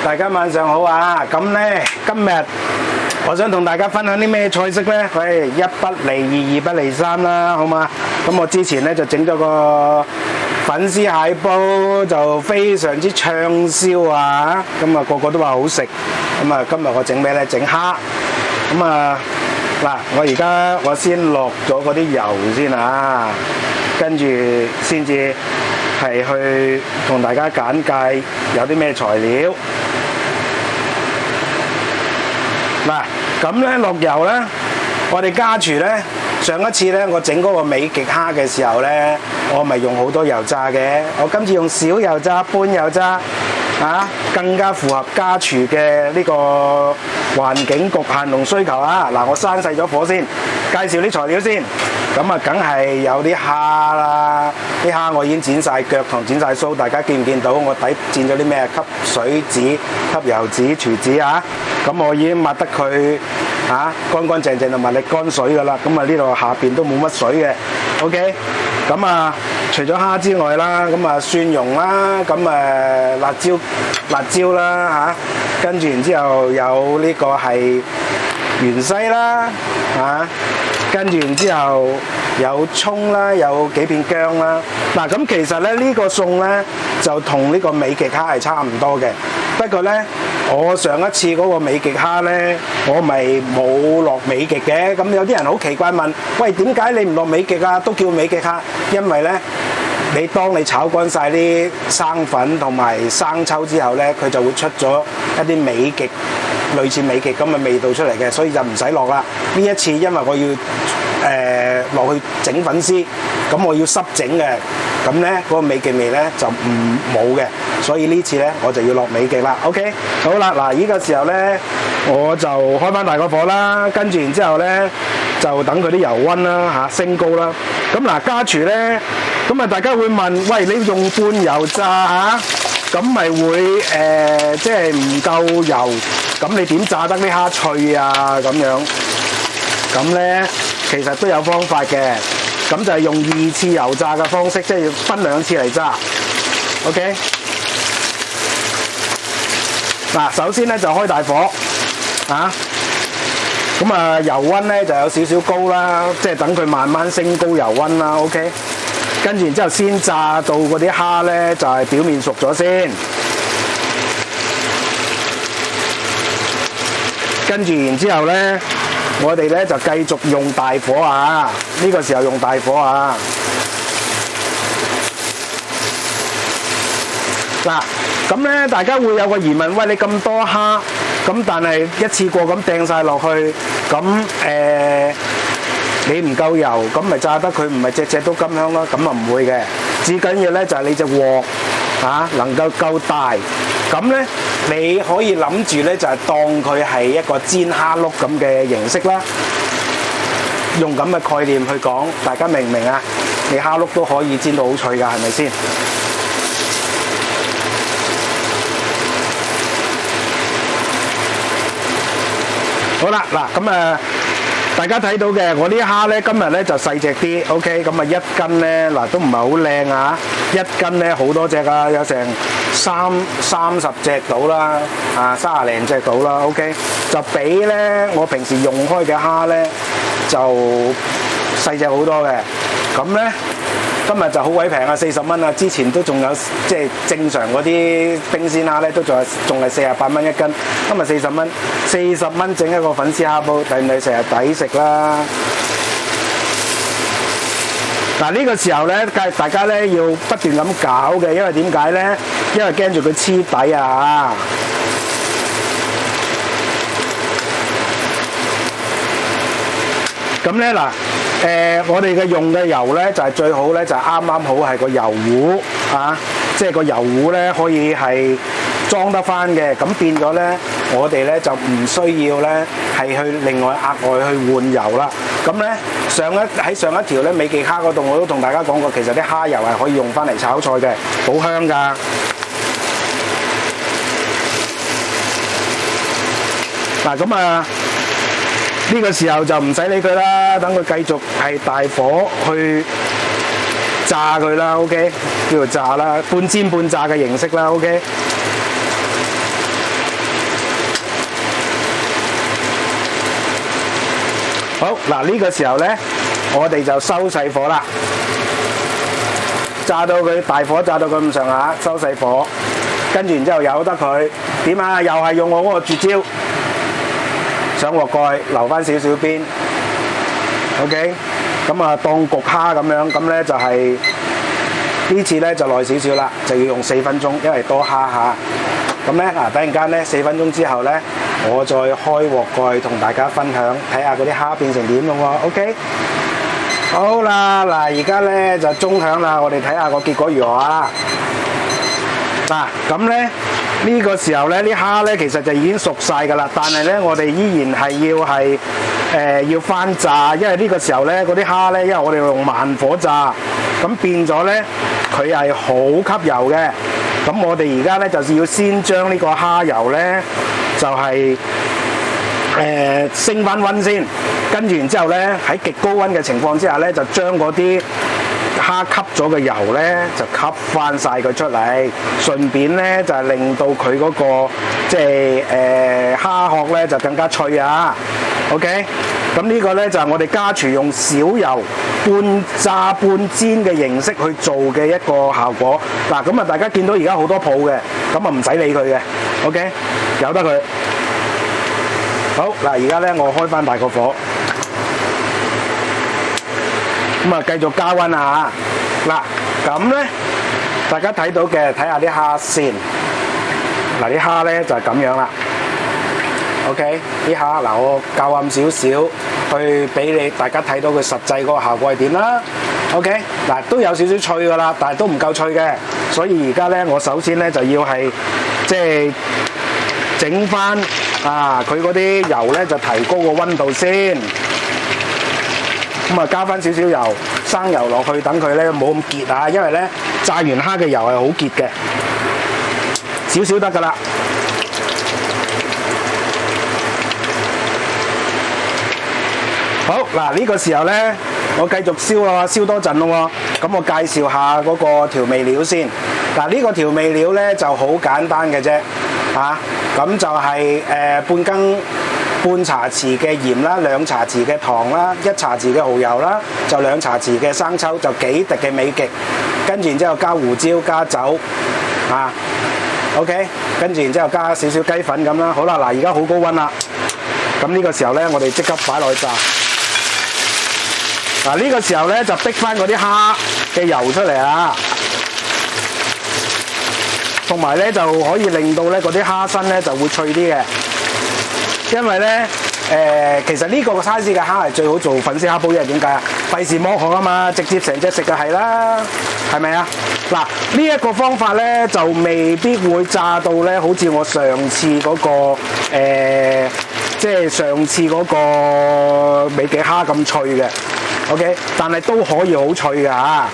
大家晚上好啊！咁呢，今日我想同大家分享啲咩菜式呢？喂，一不離二，二不離三啦，好嘛？咁我之前呢就整咗個粉絲蟹煲，就非常之暢銷啊！咁啊個個都話好食。咁啊今日我整咩呢？整蝦。咁啊嗱，我先落咗嗰啲油先啊，跟住先至係去同大家簡介有啲咩材料。嗱，咁咧落油咧，我哋家廚咧，上一次咧我整嗰個美極蝦嘅時候咧，我咪用好多油炸嘅，我今次用少油炸、半油炸，啊，更加符合家廚嘅呢個環境局限同需求啊！嗱，我閂細咗火先，介紹啲材料先。咁啊，梗係有啲蝦啦，啲蝦我已經剪晒腳同剪晒鬚，大家見唔見到我底剪咗啲咩？吸水紙、吸油紙、廚紙啊！咁我已經抹得佢啊乾乾淨淨同埋瀝乾水噶啦。咁啊呢度下邊都冇乜水嘅。OK， 咁啊除咗蝦之外啦，咁啊蒜蓉啦，咁辣椒啦嚇，跟住然之後有呢個係芫茜啦嚇。跟住然之後有葱啦，有幾片薑啦。嗱，咁其實咧呢個餸咧就同呢個美極蝦係差唔多嘅。不過咧，我上一次嗰個美極蝦咧，我咪冇落美極嘅。咁有啲人好奇怪問：喂，點解你唔落美極啊？都叫美極蝦，因為咧，當你炒乾晒啲生粉同埋生抽之後咧，佢就會出咗一啲美極。類似美極咁嘅味道出嚟嘅，所以就唔使落啦。呢一次因為我要落去整粉絲，咁我要濕整嘅，咁呢嗰個美極味呢就冇嘅，所以呢次呢我就要落美極啦。OK， 好啦，嗱呢個時候呢，我就開返大個火啦，跟住然之後呢就等佢啲油溫啦嚇升高啦。咁嗱家廚呢，咁啊大家會問：喂，你用半油炸嚇？咁咪會即係唔夠油，咁你點炸得啲蝦脆啊？咁樣，咁咧其實都有方法嘅，咁就係用2次油炸嘅方式，即係要分2次嚟炸。OK， 嗱，首先咧就開大火，啊，咁啊油溫咧就有少少高啦，即係等佢慢慢升高油溫啦。OK。跟住然之後先炸到嗰啲蝦咧，就係表面熟咗先。跟住然之後咧，我哋咧就繼續用大火啊！呢個時候用大火啊！嗱，咁咧大家會有個疑問：喂，你咁多蝦，咁但係一次過咁掟晒落去，咁你唔夠油，咁咪炸得佢唔係隻隻都咁香咯？咁啊唔會嘅，至緊要咧就係你隻鑊能夠夠大，咁咧你可以諗住咧就係當佢係一個煎蝦碌咁嘅形式啦。用咁嘅概念去講，大家明唔明啊？你蝦碌都可以煎到好脆㗎，係咪先？好啦，嗱咁啊。大家睇到嘅，我啲蝦咧今日咧就細隻啲 ，OK， 咁啊一斤咧嗱都唔係好靚啊，一斤咧好多隻啊，有成30隻到啦，啊30零隻到啦 ，OK， 就比咧我平時用開嘅蝦咧就細隻好多嘅，咁咧今日就好鬼平啊，40蚊啊，之前都仲有即係正常嗰啲冰鮮蝦咧都仲係48蚊一斤，今日40蚊，40蚊整一個粉絲蝦煲，抵唔抵食啊？抵食啦！嗱呢個時候咧，大家咧要不斷咁搞嘅，因為點解咧？因為驚住佢黐底啊！咁咧嗱。我哋嘅用嘅油咧就係最好咧，就係啱啱好係個油壺啊，即係個油壺咧可以係裝得翻嘅，咁變咗咧，我哋咧就唔需要咧係去另外額外去換油啦。咁咧喺上一條咧美極蝦嗰度我都同大家講過，其實啲蝦油係可以用翻嚟炒菜嘅，好香㗎。嗱咁啊〜呢個時候就唔使理佢啦，等佢繼續係大火去炸佢啦 ，OK， 叫做炸啦，半煎半炸嘅形式啦 ，OK。好嗱，呢個時候咧，我哋就收細火啦，炸到佢大火，炸到佢咁上下，收細火，跟住然之後由得佢點啊？又係用我嗰個絕招，上鑊蓋留翻少少邊 ，OK， 咁啊當焗蝦咁樣，咁咧就係呢次咧就耐少少啦，就要用4分鐘，因為多蝦下。咁咧嗱，等陣間咧4分鐘之後咧，我再開鑊蓋同大家分享，睇下嗰啲蝦變成點咯喎 ，OK？ 好啦，嗱而家咧就鐘響啦，我哋睇下個結果如何啊！嗱，咁咧呢個時候咧，啲蝦咧其實就已經熟晒㗎啦，但係咧我哋依然係要翻炸，因為呢個時候咧嗰啲蝦咧，因為我哋用慢火炸，咁變咗咧佢係好吸油嘅。咁我哋而家咧就要先將呢個蝦油咧就係升翻溫先，跟住然之後咧喺極高溫嘅情況之下咧，就將嗰啲蝦吸咗嘅油咧就吸翻晒佢出嚟，順便咧就係令到佢嗰個即係蝦殼咧就更加脆啊 ！OK， 咁呢個咧就係我哋家廚用少油半炸半煎嘅形式去做嘅一個效果。嗱，咁啊大家見到而家好多鋪嘅，咁啊唔使理佢嘅 ，OK， 由得佢。好嗱，而家咧我開翻大個火。咁啊，繼續加溫啊！嗱，咁咧，大家睇到嘅，睇下啲蝦先。嗱，啲蝦咧就係咁樣啦。OK， 啲蝦嗱，我較暗少少，去俾大家睇到佢實際嗰個效果係點啦。OK， 嗱都有少少脆噶啦，但係都唔夠脆嘅，所以而家咧，我首先咧就要係即係整翻佢嗰啲油咧，就提高個溫度先。咁啊，加翻少少油，生油落去，等佢咧冇咁結啊！因為咧炸完蝦嘅油係好結嘅，少少得噶啦。好嗱，呢個時候咧，我繼續燒啊，燒多陣咯喎。咁我介紹下嗰個調味料先。嗱，呢個調味料咧就好簡單嘅啫，咁就係半茶匙嘅鹽啦，2茶匙嘅糖啦，1茶匙嘅蠔油啦，就2茶匙嘅生抽，就幾滴嘅美極，跟住然之後加胡椒加酒，OK， 跟住然之後加少少雞粉咁啦。好啦，嗱而家好高溫啦，咁呢個時候咧，我哋即刻擺落去炸。嗱呢個時候咧就逼翻嗰啲蝦嘅油出嚟啊，同埋咧就可以令到咧嗰啲蝦身咧就會脆啲嘅。因為咧，其實呢個 size 嘅蝦係最好做粉絲蝦煲，因為點解啊？費事剝殼啊嘛，直接成隻食就係啦，係咪啊？嗱，呢一個方法咧就未必會炸到咧，好似我上次嗰個即係上次嗰個美極蝦咁脆嘅 ，OK， 但係都可以好脆嘅嚇。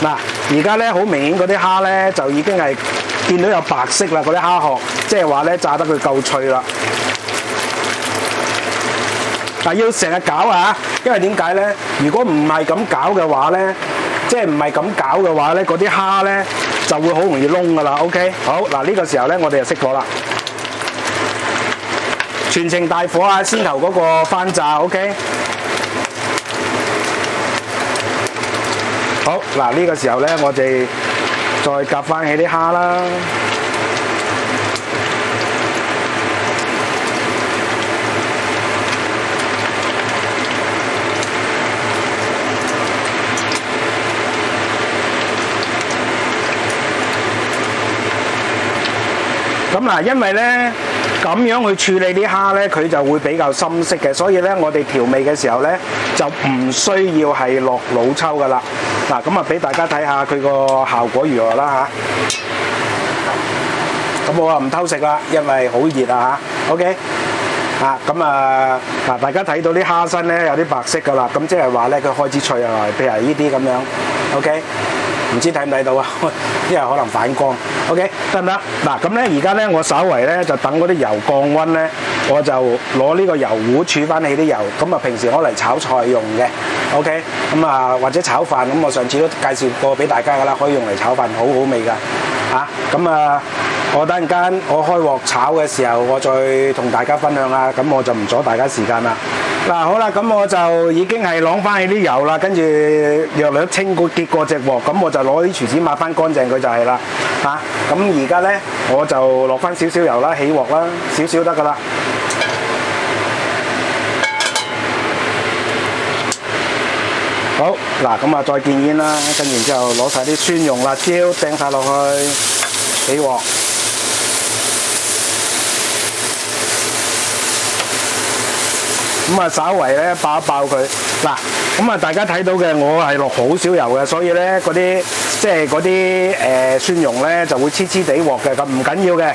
嗱，而家咧好明顯嗰啲蝦咧就已經係見到有白色啦，嗰啲蝦殼，即係話咧炸得佢夠脆啦。嗱，要成日攪啊，因為點解咧？如果唔係咁攪嘅話咧，即係唔係咁攪嘅話咧，嗰啲蝦咧就會好容易燶噶啦。OK， 好嗱，呢個時候咧我哋就熄火啦，全程大火啊，先頭嗰個翻炸 OK。好嗱，呢個時候咧，我哋再夾翻起啲蝦啦。咁嗱，因為咧咁樣去處理啲蝦咧，佢就會比較深色嘅，所以咧我哋調味嘅時候咧就唔需要係落老抽噶啦。嗱，咁啊俾大家睇下佢個效果如何啦嚇。咁我啊唔偷食啦，因為好熱啊嚇。OK，咁啊嗱，大家睇到啲蝦身咧有啲白色噶啦，咁即係話咧佢開始脆啊，譬如呢啲咁樣。OK。唔知睇唔睇到啊？因為可能反光。OK， 得唔得？嗱，咁咧而家咧，我稍為咧就等嗰啲油降溫咧，我就攞呢個油壺儲翻起啲油，咁啊平時攞嚟炒菜用嘅。OK， 咁啊或者炒飯，咁我上次都介紹過俾大家噶啦，可以用嚟炒飯，好好味噶。咁啊我等陣間我開鑊炒嘅時候，我再同大家分享啦。咁我就唔阻大家時間啦。嗱，好啦，咁我就已經係攞翻起啲油啦，跟住略略清過潔過隻鑊，咁我就攞啲廚紙抹翻乾淨佢就係啦。嚇，咁而家咧我就落翻少少油啦，起鑊啦，少少得噶啦。好，嗱，咁啊再見煙啦，跟住之後攞晒啲蒜蓉辣椒掟晒落去，起鑊。咁啊，稍為咧爆一爆佢。嗱，咁啊，大家睇到嘅我係落好少油嘅，所以咧嗰啲即係嗰啲蒜蓉咧就會黐黐地鑊嘅，咁唔緊要嘅。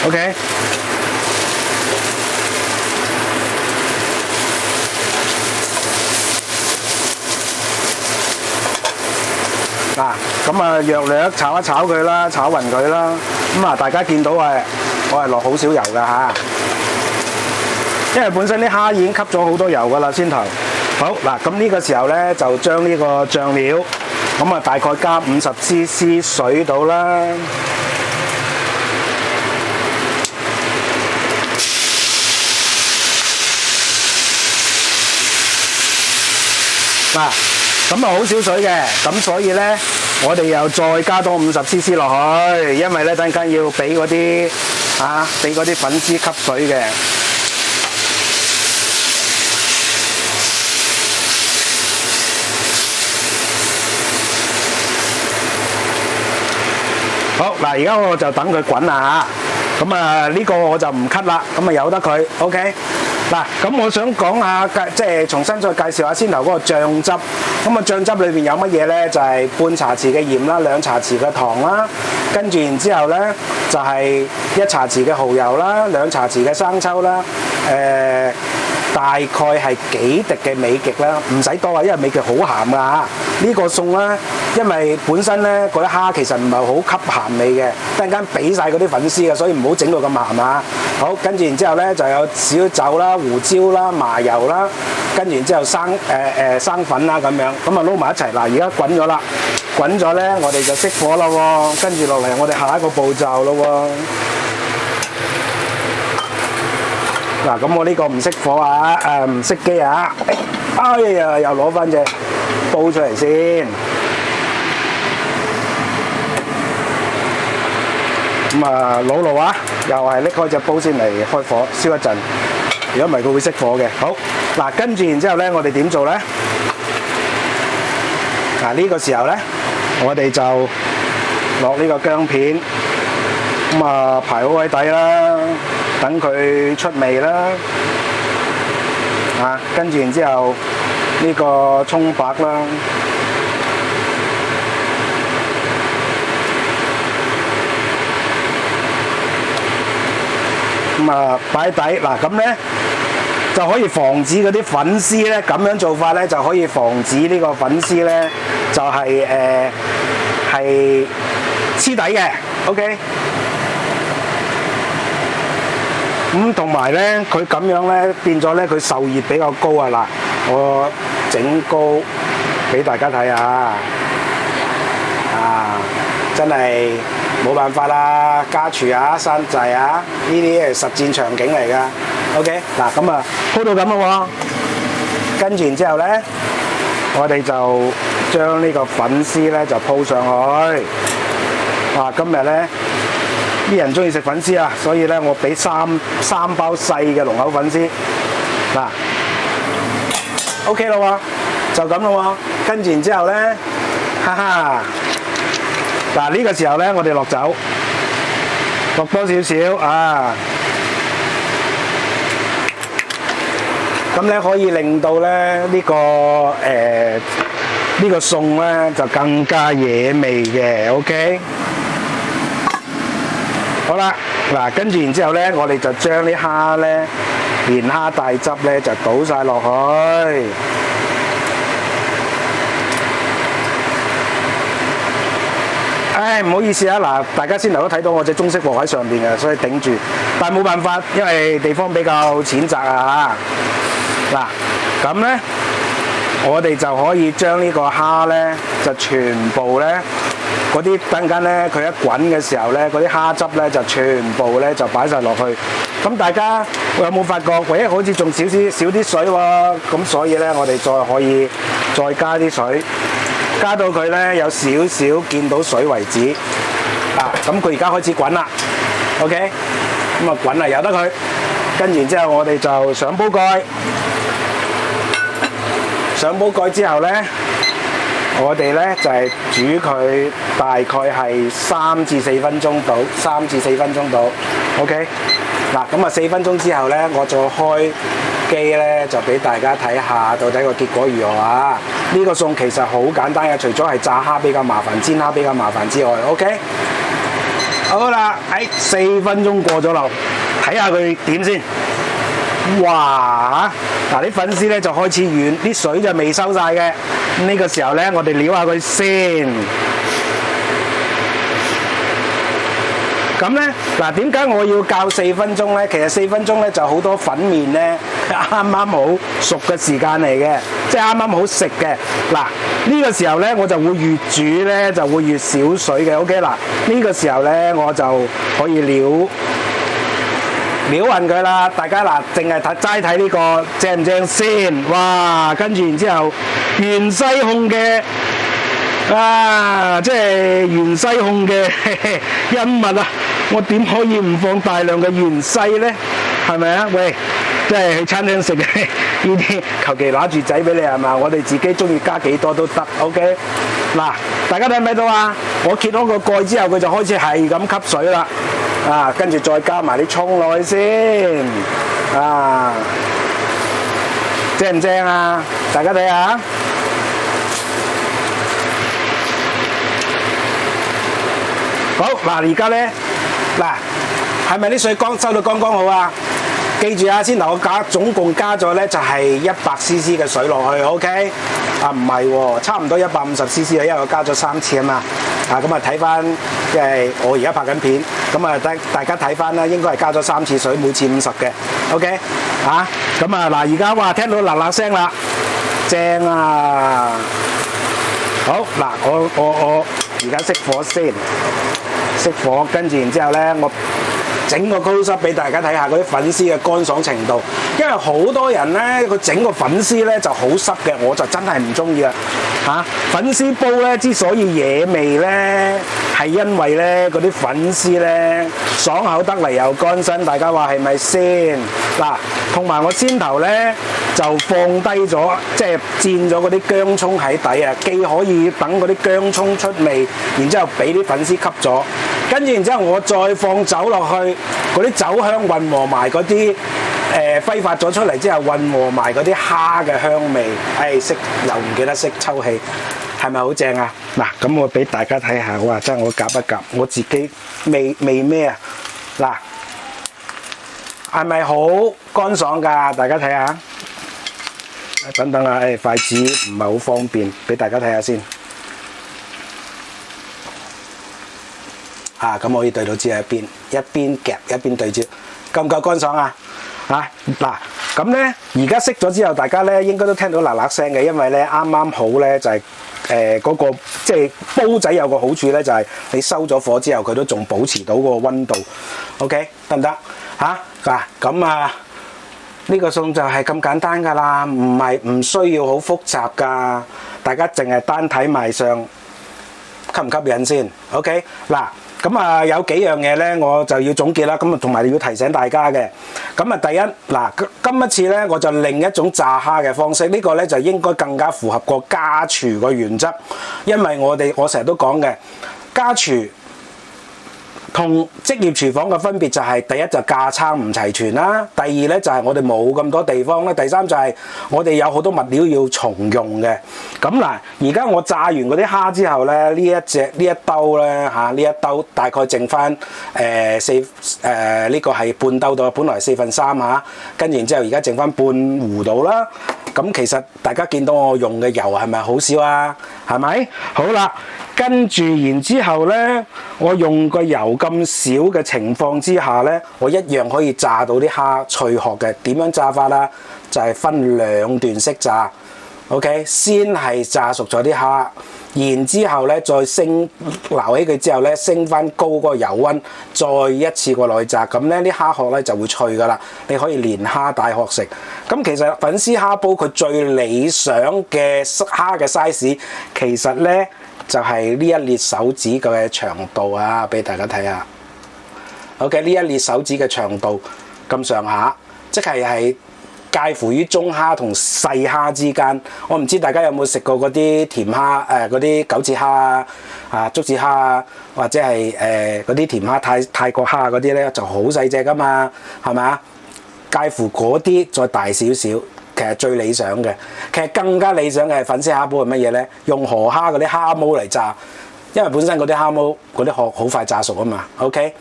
OK。嗱，咁啊，略略炒一炒佢啦，炒勻佢啦。咁啊，大家見到我係落好少油㗎嚇。因為本身啲蝦已經吸咗好多油噶啦，先頭。好嗱，咁呢個時候咧就將呢個醬料，咁啊大概加50cc 水到啦。嗱，咁啊好少水嘅，咁所以咧我哋又再加多50cc 落去，因為咧等陣間要俾嗰啲俾嗰啲粉絲吸水嘅。好嗱，而家我就等佢滾啦嚇，咁啊呢個我就唔 cut 啦，咁啊由得佢 ，OK。嗱，咁我想講下即係重新再介紹下先頭嗰個醬汁。咁啊醬汁裏邊有乜嘢咧？就係半茶匙嘅鹽啦，2茶匙嘅糖啦，跟住然之後咧就係1茶匙嘅蠔油啦，2茶匙嘅生抽啦，大概係幾滴嘅美極啦，唔使多啊，因為美極好鹹噶嚇。呢個餸咧，因為本身咧嗰啲蝦其實唔係好吸鹹味嘅，突然間俾晒嗰啲粉絲嘅，所以唔好整到咁鹹啊。好，跟住然之後咧就有少酒啦、胡椒啦、麻油啦，跟住然之後生粉啦咁樣，咁啊撈埋一齊。嗱，而家滾咗啦，滾咗咧我哋就熄火啦喎，跟住落嚟我哋下一個步驟咯喎。嗱，咁我呢個唔熄火啊，唔熄機啊，哎呀，又攞翻隻煲出嚟先。咁啊，老路啊，又係拎開隻煲先嚟開火，燒一陣。如果唔係，佢會熄火嘅。好，嗱，跟住然之後咧，我哋點做咧？嗱，呢個時候咧，我哋就落呢個薑片，咁啊排好位底啦。等佢出味啦，跟住然之後呢個葱白啦，咁啊擺底。嗱，咁咧就可以防止嗰啲粉絲咧，咁樣做法咧就可以防止呢個粉絲咧就係黐底嘅 ，OK。咁同埋咧，佢咁樣咧變咗咧，佢受熱比較高啊！嗱，我整高俾大家睇下，真係冇辦法啦，家廚啊，山寨啊，呢啲係實戰場景嚟噶。OK， 嗱咁啊，鋪到咁咯喎，跟住然之後咧，我哋就將呢個粉絲咧就鋪上去。哇！今日咧〜啲人中意食粉絲啊，所以咧我俾三包細嘅龍口粉絲，嗱 ，OK 咯喎，就咁咯喎，跟住然之後咧，哈哈，嗱呢個時候咧我哋落酒，落多少少啊，咁咧可以令到咧呢個呢個餸咧就更加惹味嘅 ，OK。好啦，嗱，跟住然之後咧，我哋就將啲蝦咧，連蝦帶汁咧就倒晒落去。唉，唔好意思啊，嗱，大家先頭都睇到我隻中式鑊喺上邊嘅，所以頂住。但係冇辦法，因為地方比較淺窄啊嚇。嗱，咁咧，我哋就可以將呢個蝦咧，就全部咧嗰啲等間咧佢一滾嘅時候咧，嗰啲蝦汁咧就全部咧就擺晒落去。咁大家有冇發覺？喂，好似仲少啲水喎。咁所以咧，我哋可以再加啲水，加到佢咧有少少見到水為止。咁佢而家開始滾啦。OK， 咁啊滾啊由得佢。跟住之後，我哋就上煲蓋。上煲蓋之後咧，我哋咧就係煮佢大概係3至4分鐘到，3至4分鐘到。OK， 嗱咁啊4分鐘之後咧，我再開機咧，就俾大家睇下到底個結果如何啊！呢個餸其實好簡單嘅，除咗係炸蝦比較麻煩、煎蝦比較麻煩之外 ，OK。好啦，4分鐘過咗啦，睇下佢點先。哇！嗱啲粉絲咧就開始軟，啲水就未收晒嘅。呢個時候咧，我哋撩下佢先。咁咧，嗱點解我要教4分鐘咧？其實4分鐘咧就好多粉麵咧啱啱好熟嘅時間嚟嘅，即係啱啱好食嘅。嗱呢個時候咧，我就會越煮咧就會越少水嘅。OK， 嗱呢個時候咧我就可以撩勻佢啦，大家嗱，淨係齋睇呢個正唔正先？哇！跟住然之後，芫茜控嘅即係芫茜控嘅恩物啊！我點可以唔放大量嘅芫茜咧？係咪啊？喂，即係去餐廳食嘅呢啲，求其拿住仔俾你係嘛？我哋自己中意加幾多都得。OK， 嗱，大家睇唔睇到啊？我揭開個蓋之後，佢就開始係咁吸水啦。跟住再加埋啲葱落去先，正唔正啊？大家睇下，好嗱，而家咧，嗱，係咪啲水收到剛剛好啊？記住啊，先頭我總共加咗咧就係100cc 嘅水落去 ，OK？ 唔係喎，差唔多150cc啊，因為我加咗3次啊嘛。咁啊睇翻，即係我而家拍緊片，咁啊大家睇翻啦，應該係加咗3次水，每次50嘅 ，OK？ 咁啊嗱，而家哇聽到嗱嗱聲啦，正啊！好嗱，我而家熄火先，熄火，跟住然之後咧，我整個 close up 俾大家睇下嗰啲粉絲嘅乾爽程度，因為好多人咧佢整個粉絲咧就好濕嘅，我就真係唔中意啦。粉絲煲咧之所以惹味咧，係因為咧嗰啲粉絲咧爽口得嚟又乾身，大家話係咪先？嗱，同埋我先頭咧就放低咗，即係煎咗嗰啲薑葱喺底啊，既可以等嗰啲薑葱出味，然之後俾啲粉絲吸咗，跟住然之後我再放酒落去，嗰啲酒香混和埋嗰啲揮發咗出嚟之後，混和埋嗰啲蝦嘅香味，又唔記得識抽氣，係咪好正啊？嗱，咁我俾大家睇下，哇！真係我夾一夾，我自己味咩啊？嗱，係咪好乾爽㗎？大家睇下。等等啊，筷子唔係好方便，俾大家睇下先。咁可以對到焦喺一邊夾一邊對焦，夠唔夠乾爽啊？嗱，咁咧而家熄咗之後，大家咧應該都聽到嗱嗱聲嘅，因為咧啱啱好咧就係嗰個即係煲仔有個好處咧，就係你收咗火之後，佢都仲保持到個溫度。OK， 得唔得？咁呢個餸就係咁簡單㗎啦，唔需要好複雜㗎，大家淨係單睇賣相，吸唔吸引先 ？OK， 嗱，咁有幾樣嘢咧，我就要總結啦，咁同埋要提醒大家嘅。咁第一，嗱，今一次咧我就另一種炸蝦嘅方式，呢個咧就應該更加符合個家廚個原則，因為我成日都講嘅家廚同職業廚房嘅分別就係第一就架撐唔齊全啦，第二咧就係我哋冇咁多地方啦，第三就係我哋有好多物料要重用嘅。咁嗱，而家我炸完嗰啲蝦之後咧，呢一兜咧呢一兜大概剩翻呢個係半兜到，本來4/4嚇，跟住然之後而家剩翻半壺到啦。咁其實大家見到我用嘅油係咪好少啊？係咪？好啦，跟住然之後咧，我用個油咁少嘅情況之下咧，我一樣可以炸到啲蝦脆殼嘅。點樣炸法啦？就係分2段式炸。OK， 先係炸熟咗啲蝦，然之後咧再撈起佢之後咧升翻高嗰個油溫，再一次過內炸，咁咧啲蝦殼咧就會脆噶啦，你可以連蝦帶殼食。咁其實粉絲蝦煲佢最理想嘅蝦嘅 size， 其實咧就係呢一列手指嘅長度啊，俾大家睇下。OK， 呢一列手指嘅長度咁上下，即係介乎於中蝦同細蝦之間。我唔知大家有冇食過嗰啲甜蝦嗰啲九節蝦啊、竹節蝦啊，或者係嗰啲甜蝦泰國蝦嗰啲咧，就好細隻噶嘛，係咪啊？介乎嗰啲再大少少，其實最理想嘅。其實更加理想嘅係粉絲蝦煲係乜嘢咧？用河蝦嗰啲蝦毛嚟炸。因為本身嗰啲蝦毛嗰啲殼好快炸熟啊嘛 ，OK，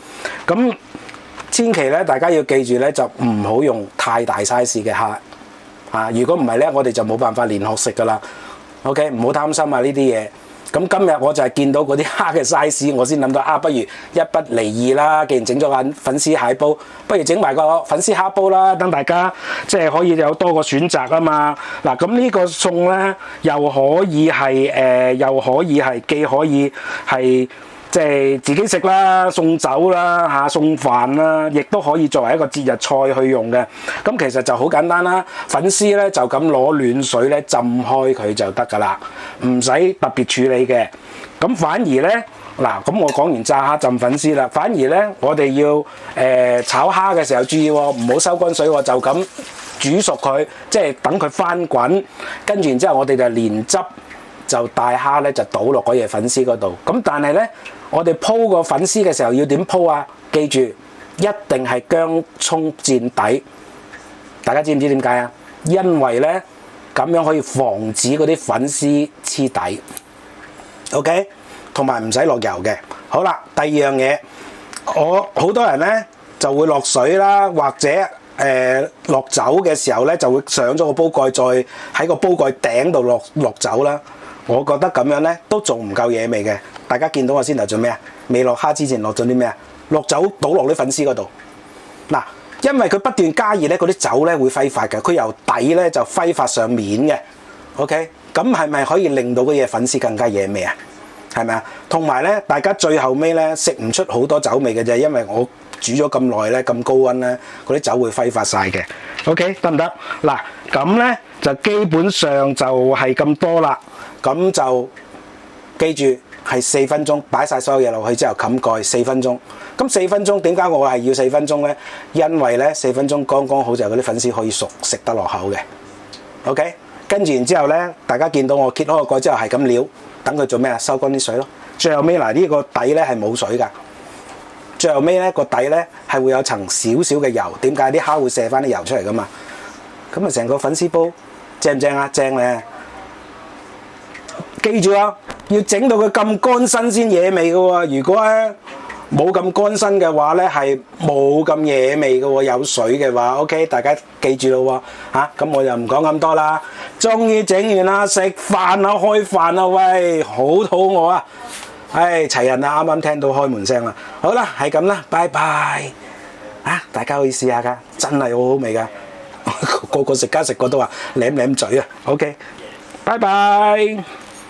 咁千祈咧，大家要記住咧，就唔好用太大 size 嘅蝦啊！如果唔係咧，我哋就冇辦法連殼食噶啦 ，OK， 唔好貪心啊呢啲嘢。咁今日我就係見到嗰啲蝦嘅 size， 我先諗到不如一不離二啦。既然整咗個粉絲蟹煲，不如整埋個粉絲蝦煲啦，等大家即係可以有多個選擇啊嘛。嗱，咁呢個餸咧又可以係既可以係即係自己食啦，送酒啦嚇，送飯啦，亦都可以作為一個節日菜去用嘅。咁其實就好簡單啦，粉絲咧就咁攞暖水咧浸開佢就得㗎啦，唔使特別處理嘅。咁反而咧嗱，咁我講完炸蝦浸粉絲啦，反而咧我哋要炒蝦嘅時候注意喎，唔好收乾水喎，就咁煮熟佢，即係等佢翻滾，跟住然之後我哋就連汁就大蝦咧就倒落嗰嘢粉絲嗰度。咁但係咧，我哋鋪個粉絲嘅時候要點鋪啊？記住，一定係薑葱墊底。大家知唔知點解啊？因為咧咁樣可以防止嗰啲粉絲黐底。OK， 同埋唔使落油嘅。好啦，第二樣嘢，好多人咧就會落水啦，或者落酒嘅時候咧就會上咗個煲蓋，再喺個煲蓋頂度落酒啦。我覺得咁樣咧都仲唔夠惹味嘅。大家見到我先頭做咩啊？未落蝦之前落咗啲咩啊？落酒倒落啲粉絲嗰度。嗱，因為佢不斷加熱咧，嗰啲酒咧會揮發嘅，佢由底咧就揮發上面嘅。OK， 咁係咪可以令到嗰嘢粉絲更加惹味啊？係咪啊？同埋咧，大家最後尾咧食唔出好多酒味嘅啫，因為我煮咗咁耐咧，咁高溫咧，嗰啲酒會揮發晒嘅。OK， 得唔得？嗱，咁咧就基本上就係咁多啦。咁就記住係4分鐘，擺晒所有嘢落去之後冚蓋4分鐘。咁4分鐘點解我係要4分鐘咧？因為咧4分鐘剛剛好就係嗰啲粉絲可以熟，食得落口嘅。OK， 跟住然之後咧，大家見到我揭開個蓋之後係咁撩，等佢做咩啊？收乾啲水咯。最後尾嗱，呢個底咧係冇水㗎。最後尾咧個底咧係會有層少少嘅油。點解？啲蝦會射翻啲油出嚟㗎嘛。咁啊，成個粉絲煲正唔正啊？正咧！記住啊，要整到佢咁乾身先惹味嘅喎。如果咧冇咁乾身嘅話咧，係冇咁惹味嘅喎。有水嘅話 ，OK， 大家記住咯喎嚇。咁我就唔講咁多啦。終於整完啦，食飯啦，開飯啦，喂，好肚餓啊！唉，齊人啦，啱啱聽到開門聲啦。好啦，係咁啦，拜拜。啊，大家可以試下㗎，真係好好味㗎。個個食家食過都話舐舐嘴啊。OK，拜拜。